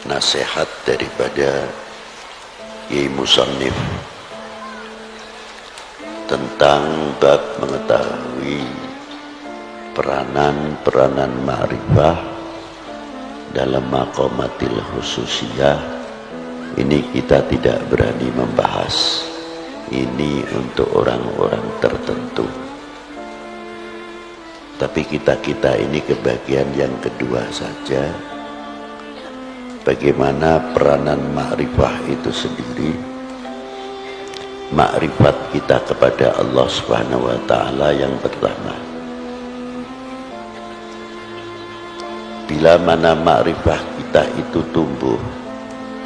nasihat daripada Kiai Musannif tentang bab mengetahui peranan ma'rifah dalam maqamatil khususiyah. Ini kita tidak berani membahas, ini untuk orang-orang tertentu. Tapi kita ini kebagian yang kedua saja. Bagaimana peranan ma'rifah itu sendiri, ma'rifat kita kepada Allah Subhanahu wa ta'ala yang pertama. Bila mana ma'rifah kita itu tumbuh,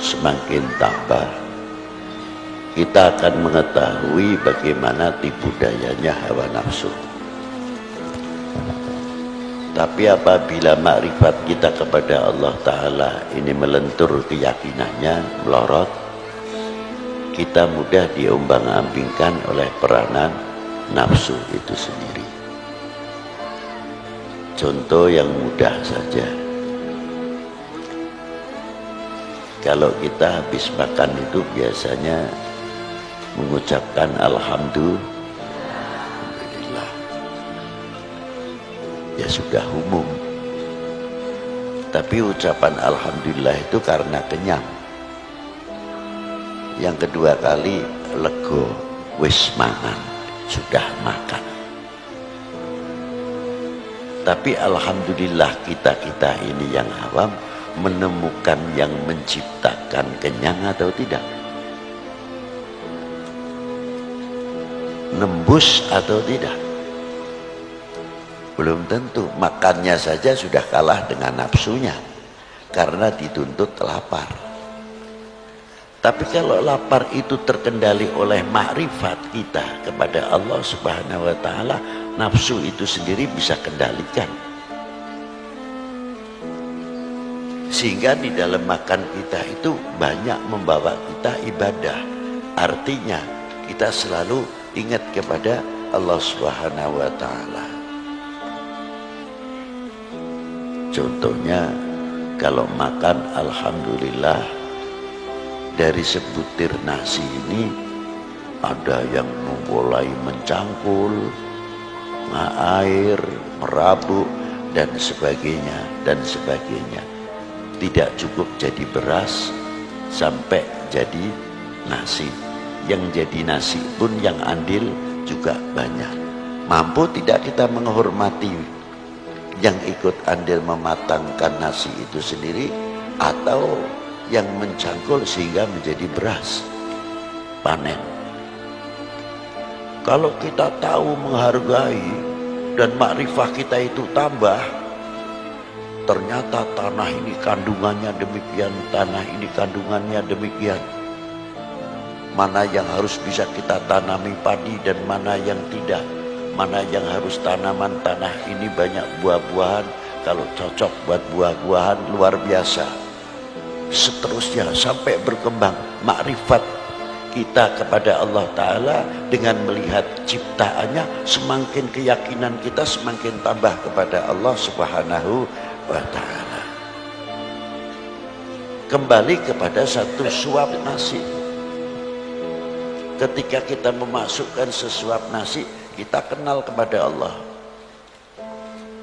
semakin tambah, kita akan mengetahui bagaimana tipu dayanya hawa nafsu. Tapi apabila makrifat kita kepada Allah Ta'ala ini melentur keyakinannya, melorot, kita mudah diombang-ambingkan oleh peranan nafsu itu sendiri. Contoh yang mudah saja, kalau kita habis makan itu biasanya mengucapkan Alhamdulillah. Ya sudah umum. Tapi ucapan Alhamdulillah itu karena kenyang. Yang kedua kali lego, wis mangan, sudah makan. Tapi Alhamdulillah kita ini yang awam menemukan yang menciptakan kenyang atau tidak, nembus atau tidak. Belum tentu. Makannya saja sudah kalah dengan nafsunya karena dituntut lapar. Tapi kalau lapar itu terkendali oleh makrifat kita kepada Allah Subhanahu wa ta'ala, nafsu itu sendiri bisa kendalikan. Sehingga di dalam makan kita itu banyak membawa kita ibadah. Artinya kita selalu ingat kepada Allah Subhanahu wa ta'ala. Contohnya kalau makan Alhamdulillah, dari sebutir nasi ini ada yang mulai mencangkul, air, merabuk dan sebagainya dan sebagainya. Tidak cukup jadi beras sampai jadi nasi. Yang jadi nasi pun yang andil juga banyak. Mampu tidak kita menghormati yang ikut andil mematangkan nasi itu sendiri, atau yang mencangkul sehingga menjadi beras panen? Kalau kita tahu menghargai dan makrifah kita itu tambah, ternyata tanah ini kandungannya demikian, tanah ini kandungannya demikian, mana yang harus bisa kita tanami padi dan mana yang tidak, mana yang harus tanaman tanah ini banyak buah-buahan, kalau cocok buat buah-buahan luar biasa. Seterusnya sampai berkembang makrifat kita kepada Allah Ta'ala dengan melihat ciptaannya, semakin keyakinan kita semakin tambah kepada Allah Subhanahu wa ta'ala. Kembali kepada satu suap nasi. Ketika kita memasukkan sesuap nasi, kita kenal kepada Allah.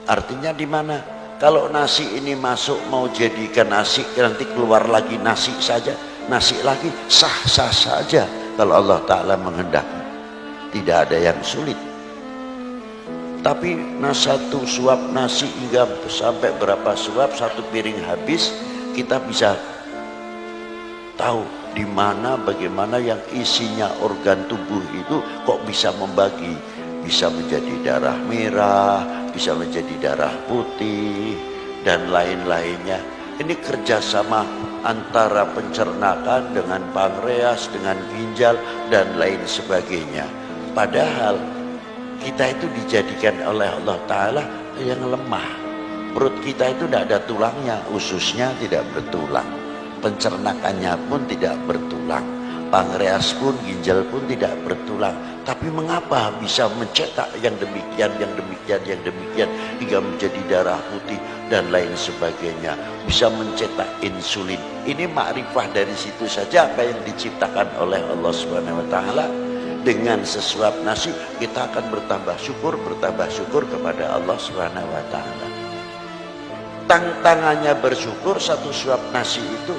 Artinya di mana? Kalau nasi ini masuk mau jadikan nasi, nanti keluar lagi nasi saja, nasi lagi, sah-sah saja kalau Allah Ta'ala menghendaki. Tidak ada yang sulit. Tapi satu suap nasi hingga sampai berapa suap, satu piring habis, kita bisa tahu di mana, bagaimana yang isinya organ tubuh itu kok bisa membagi, bisa menjadi darah merah, bisa menjadi darah putih dan lain-lainnya. Ini kerjasama antara pencernakan dengan pankreas, dengan ginjal dan lain sebagainya. Padahal kita itu dijadikan oleh Allah Ta'ala yang lemah. Perut kita itu tidak ada tulangnya, ususnya tidak bertulang, pencernakannya pun tidak bertulang. pankreas pun, ginjal pun tidak bertulang. Tapi mengapa bisa mencetak yang demikian, yang demikian, yang demikian hingga menjadi darah putih dan lain sebagainya. Bisa mencetak insulin. Ini makrifah dari situ saja apa yang diciptakan oleh Allah Subhanahu wa taala. Dengan sesuap nasi kita akan bertambah syukur kepada Allah Subhanahu wa taala. Tantangannya bersyukur satu suap nasi itu.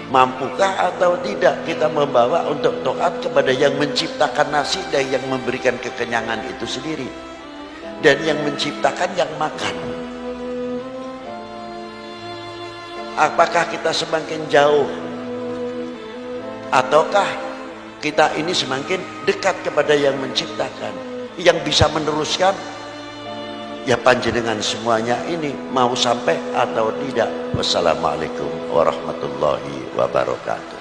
Mampukah atau tidak kita membawa untuk taat kepada yang menciptakan nasi dan yang memberikan kekenyangan itu sendiri. Dan yang menciptakan yang makan. Apakah kita semakin jauh? Ataukah kita ini semakin dekat kepada yang menciptakan? Yang bisa meneruskan? Ya panjenengan semuanya ini mau sampai atau tidak. Wassalamualaikum warahmatullahi wabarakatuh.